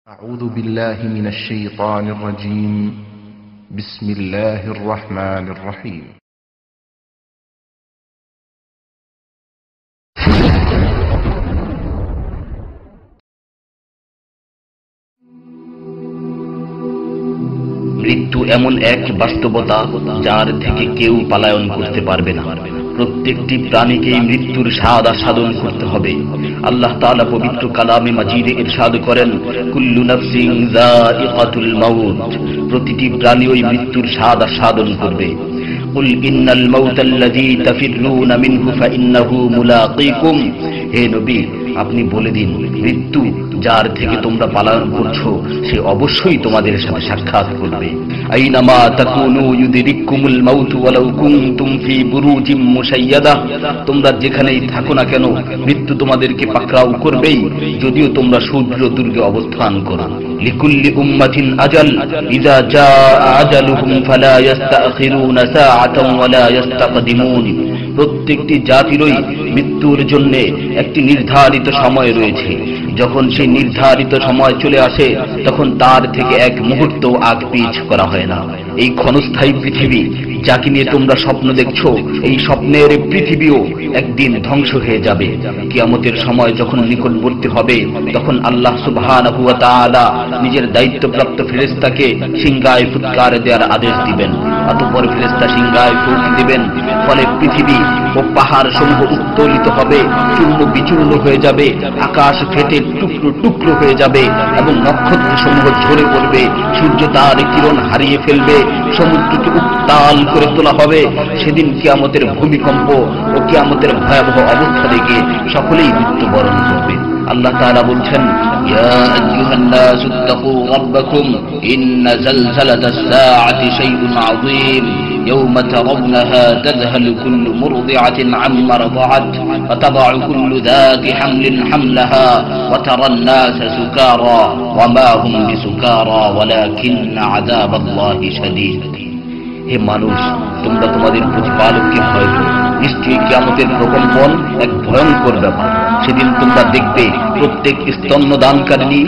أعوذ بالله من الشيطان الرجيم. بسم الله الرحمن الرحيم. মৃত্যু এমন এক বাস্তবতা যার থেকে কেউ পলায়ন করতে পারবে না। প্রত্যেকটি প্রাণীকেই মৃত্যুর স্বাদ আস্বাদন করতে হবে। আল্লাহ তাআলা পবিত্র কালামে মাজিদে ইরশাদ করেন, কুল্লু নাফসিন যায়িকাতুল মাউত, প্রতিটি প্রাণী ওই মৃত্যুর স্বাদ আস্বাদন করবে। কুল ইন্নাল মাউতাল্লাযী তাফিররুনা মিনহু ফাইন্নাহু মুলাকীকুম, হে নবী আপনি বলে দিন, মৃত্যু যার থেকে তোমরা পলায়ন করছো সে অবশ্যই তোমাদের সাথে সাক্ষাৎ করবে। আইনামা তাকুনু ইউদরিকুমুল মাউতু ওয়ালাউ কুনতুম ফি বুরুজিম মুশাইয়াদা, তোমরা যেখানেই থাকো না কেন মৃত্যু তোমাদেরকে পাকড়াও করবেই, যদিও তোমরা সূর্যদুর্গে অবস্থান করো। লিকুল্লি উম্মাতিন আজাল, ইযা জাআ আজালুহুম ফালা ইস্তাখিরুনা সাআতান ওয়ালা ইস্তাকদিমুন, প্রত্যেকটি জাতিরই মৃত্যুর জন্য একটি নির্ধারিত সময় রয়েছে। যখন সেই নির্ধারিত সময় চলে আসে তখন তার থেকে এক মুহূর্ত আগ পিছ করা হয় না। এই ক্ষণস্থায়ী পৃথিবী যাকে নিয়ে তোমরা স্বপ্ন দেখছো, এই স্বপ্নের পৃথিবীও একদিন ধ্বংস হয়ে যাবে। কিয়ামতের সময় যখন নিকটবর্তী হবে তখন আল্লাহ সুবহানাহু ওয়া তাআলা নিজের দায়িত্বপ্রাপ্ত ফেরেশতাকে সিংহায় ফুৎকার দেওয়ার আদেশ দিবেন। অতঃপর ফেরেশতা সিংহায় ফুঁক দিবেন, ফলে পৃথিবী ও পাহাড় সমূহ উত্তোলিত হবে, চূর্ণ বিচূর্ণ হয়ে যাবে, আকাশ ফেটে টুকরো টুকরো হয়ে যাবে এবং নক্ষত্র সমূহ ঝরে পড়বে, সূর্য তার কিরণ হারিয়ে ফেলবে, সমুদ্রকে উত্তাল করে তোলা হবে। সেদিন কিয়ামতের ভূমিকম্প ও কিয়ামতের ভয়াবহ অবস্থা দেখে সকলেই মৃত্যুবরণ করবে। আল্লাহ তাআলা বলছেন, ইয়া আইয়ুহান নাসু ইত্তাকু রাব্বাকুম ইন্না যালযালাতাস সাআতি শাইউন আযীম يوم ترونها تذهل كل مرضعة عما رضعت وتضع كل ذات حمل حملها وترى الناس سكارى وما هم بسكارى ولكن عذاب الله شديد। হে মানুষ, তোমরা তোমাদের প্রতিপালককে ভয় করো, নিশ্চয়ই কিয়ামতের প্রকম্পন এক ভয়ঙ্কর ব্যাপার। সেদিন তোমরা দেখবে প্রত্যেক স্তন্যদানকারিণী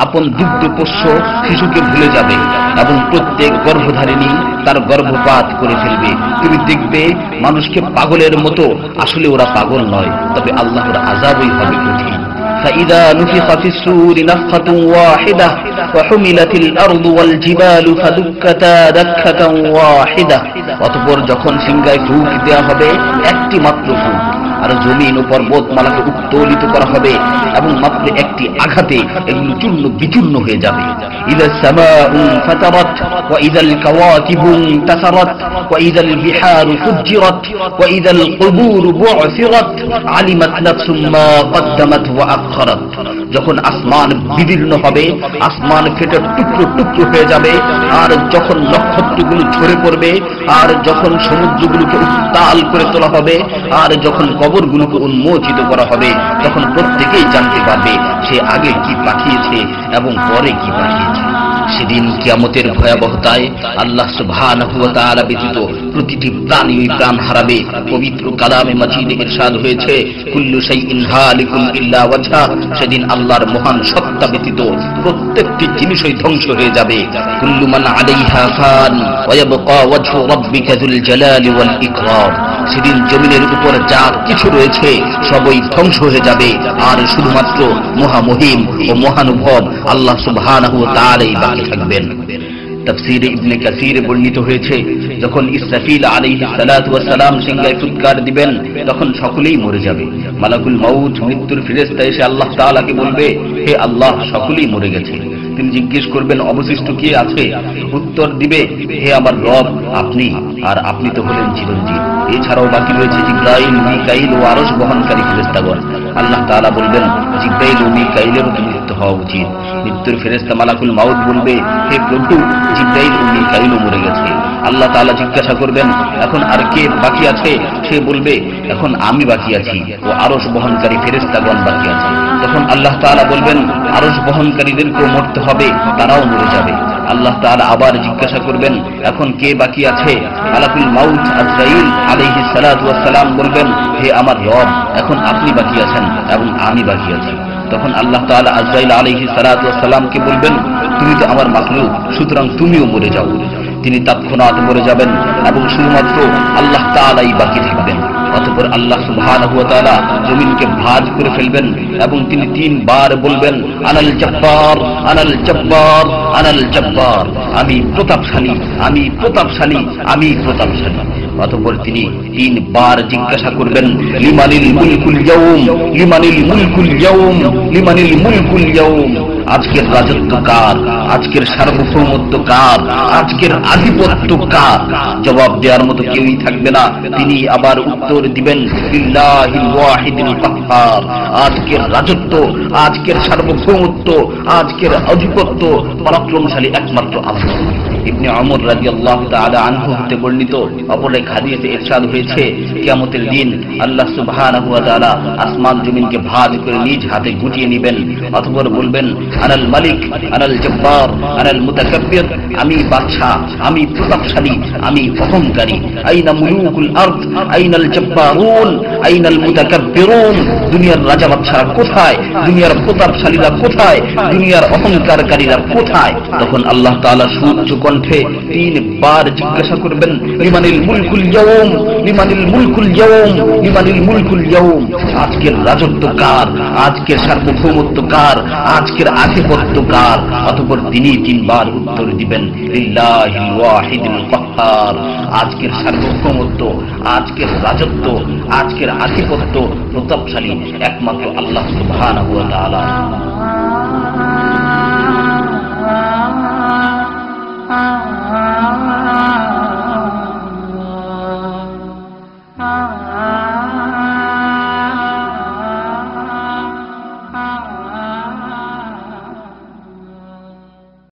আপন দুগ্ধপোষ্য শিশুকে ভুলে যাবে এবং প্রত্যেক গর্ভধারিণী তার গর্ভপাত করে ফেলবে। তুমি দেখবে মানুষকে পাগলের মতো, আসলে ওরা পাগল নয়, তবে আল্লাহর আযাবই হবে কঠিন। فإذا نفخ في الصور نفخة واحدة وحملت الأرض والجبال فدكتا دكة واحدة, অতঃপর যখন সিংহায় ফুঁক দেওয়া হবে একটি মাত্র ফুঁক, আর জমিন ও পর্বতমালাকে উত্তোলিত করা হবে এবং মাত্র একটি আঘাতে এগুলো চূর্ণ বিচূর্ণ হয়ে যাবে। ইযা সামাউ ফাতারাত ওয়া ইযাল কাওয়াকিবু ইনতাসারাত ওয়া ইযাল বিহারু ফুজ্জিরাত ওয়া ইযাল কুবুরু বু'সিরাত আলিমাত নাফসুম মা কদ্দামাত ওয়া আখখারাত, যখন আসমান বিদীর্ণ হবে, আসমান ফেটে টুকরো টুকরো হয়ে যাবে, আর যখন নক্ষত্রগুলো ঝরে পড়বে, আর যখন সমুদ্রগুলোকে উত্তাল করে তোলা হবে, আর যখন কবরগুলোকে উন্মোচিত করা হবে, তখন প্রত্যেকেই জানতে পারবে সে আগে কি পাঠিয়েছে এবং পরে কি পাঠিয়েছে। সেদিন কিয়ামতের ভয়াবহতায় আল্লাহ সুবহানাহু ওয়া তাআলা ব্যতীত প্রতিটি প্রাণী প্রাণ হারাবে। পবিত্র কালামে মাজিদে ইরশাদ হয়েছে, কুল্লু শাইইন হালিকুন ইল্লা ওয়াজহা, সেদিন আল্লাহর মহান সত্তা ব্যতীত প্রত্যেকটি জিনিসই ধ্বংস হয়ে যাবে। কুল্লু মান আলাইহা ফান ওয়া ইয়াবকা ওয়াজহু রাব্বিকা যুল জালালি ওয়াল ইকরাম, সেদিন জমিনের উপর যা কিছু রয়েছে সবই ধ্বংস হয়ে যাবে, আর শুধুমাত্র মহামহিম ও মহানুভব আল্লাহ সুবহানাহু ওয়া তাআলাই বাকি থাকবেন। তাফসীরে ইবনে কাসীরে বর্ণিত হয়েছে, যখন ইসরাফিল আলাইহিস সালাতু ওয়াস সালাম সিংহায় ফুৎকার দিবেন তখন সকলেই মরে যাবে। মালাকুল মাউত মৃত্যুর ফেরেশতা এসে আল্লাহ তাআলাকে বলবে, হে আল্লাহ, সকলেই মরে গেছে। তিনি জিজ্ঞেস করবেন, অবশিষ্ট কে আছে? উত্তর দিবে, হে আমার রব, আপনি, আর আপনি তো হলেন চিরঞ্জীব। এছাড়াও বাকি রয়েছে জিবরাইল, মিকাইল ও আরশ বহনকারী ফেরেশতাগণ। আল্লাহ তাআলা বলবেন, জিবরাইল ও মিকাইলেরও মৃত্যু হওয়া উচিত। মৃত্যুর ফেরেশতা মালাকুল মাউত বলবে, হে প্রভু, জিবরাইল ও মিকাইলও মরে গেছে। আল্লাহ তাআলা জিজ্ঞাসা করবেন, এখন আর কে বাকি আছে? সে বলবে, এখন আমি বাকি আছি ও আরশ বহনকারী ফেরেশতাগণ বাকি আছে। তখন আল্লাহ তাআলা বলবেন, আরশ বহনকারীদেরকেও মরতে হবে, তারাও মরে যাবে। আল্লাহ তাআলা আবার জিজ্ঞাসা করবেন, এখন কে বাকি আছে? মালাকুল মাউত আজরাইল আলাইহিস সালাতু ওয়াস সালাম বলবেন, হে আমার রব, এখন আপনি বাকি আছেন এবং আমি বাকি আছি। তখন আল্লাহ তাআলা আজরাইল আলাইহিস সালাতু ওয়াস সালামকে বলবেন, তুমি তো আমার মাখলুক, সুতরাং তুমিও মরে যাও। তিনি তৎক্ষণাৎ মরে যাবেন এবং শুধুমাত্র আল্লাহ তাআলাই বাকি থাকবেন। অতঃপর আল্লাহ সুবহানাহু ওয়া তাআলা জমিনকে ভাঁজ করে ফেলবেন এবং তিনি 3 বার বলবেন, আনাল জব্বার, আনাল জব্বার, আনাল জব্বার, আমি প্রতাপশালী, আমি প্রতাপশালী, আমি প্রতাপশালী। অতঃপর তিনি 3 বার জিজ্ঞাসা করবেন, লিমানিল মুলকুল ইয়াউম, লিমানিল মুলকুল ইয়াউম, লিমানিল মুলকুল ইয়াউম, আজকের রাজত্ব কার, আজকের সার্বভৌমত্ব কার, আজকের আধিপত্য কার? জবাব দেওয়ার মতো কেউই থাকবে না। তিনি আবার উত্তর দিবেন, লিল্লাহিল ওয়াহিদিল কাহ্হার, আজকের রাজত্ব, আজকের সার্বভৌমত্ব, আজকের আধিপত্য পরাক্রমশালী একমাত্র আল্লাহ। ইবনে ওমর রাদিয়াল্লাহু তাআলা আনহু হতে বর্ণিত অপর এক হাদিসে ইরশাদ হয়েছে, কিয়ামতের দিন আল্লাহ সুবহানাহু ওয়া তাআলা আসমান জমিনকে ভাঁজ করে নিজ হাতে গুটিয়ে নেবেন। অতঃপর বলবেন, আনাল মালিক, আনাল জব্বার, আনাল মুতাকাব্বির, আমি বাদশাহ, আমি প্রতাপশালী, আমি অহংকারী। আইনা মুলুকুল আরদ, আইনাল জব্বারুন, আইনাল মুতাকাব্বিরুন, দুনিয়ার রাজা বাদশারা কোথায়, দুনিয়ার প্রতাপশালীরা কোথায়, দুনিয়ার অহংকারকারীরা কোথায়? তখন আল্লাহ তাআলা সুউচ্চ কণ্ঠে 3 বার জিজ্ঞাসা করবেন, লিমানিল মুলকুল ইয়াউম, লিমানিল মুলকুল ইয়াউম, লিমানিল মুলকুল ইয়াউম, আজকের রাজত্ব কার, আজকের সার্বভৌমত্ব কার, আজকের আধিপত্য কার? অতঃপর তিনি 3 বার উত্তর দিবেন, লিল্লাহিল ওয়াহিদিল কাহ্হার, আজকের সার্বভৌমত্ব, আজকের রাজত্ব, আজকের আধিপত্য প্রতাপশালী একমাত্র আল্লাহ সুবহানাহু ওয়া তাআলা।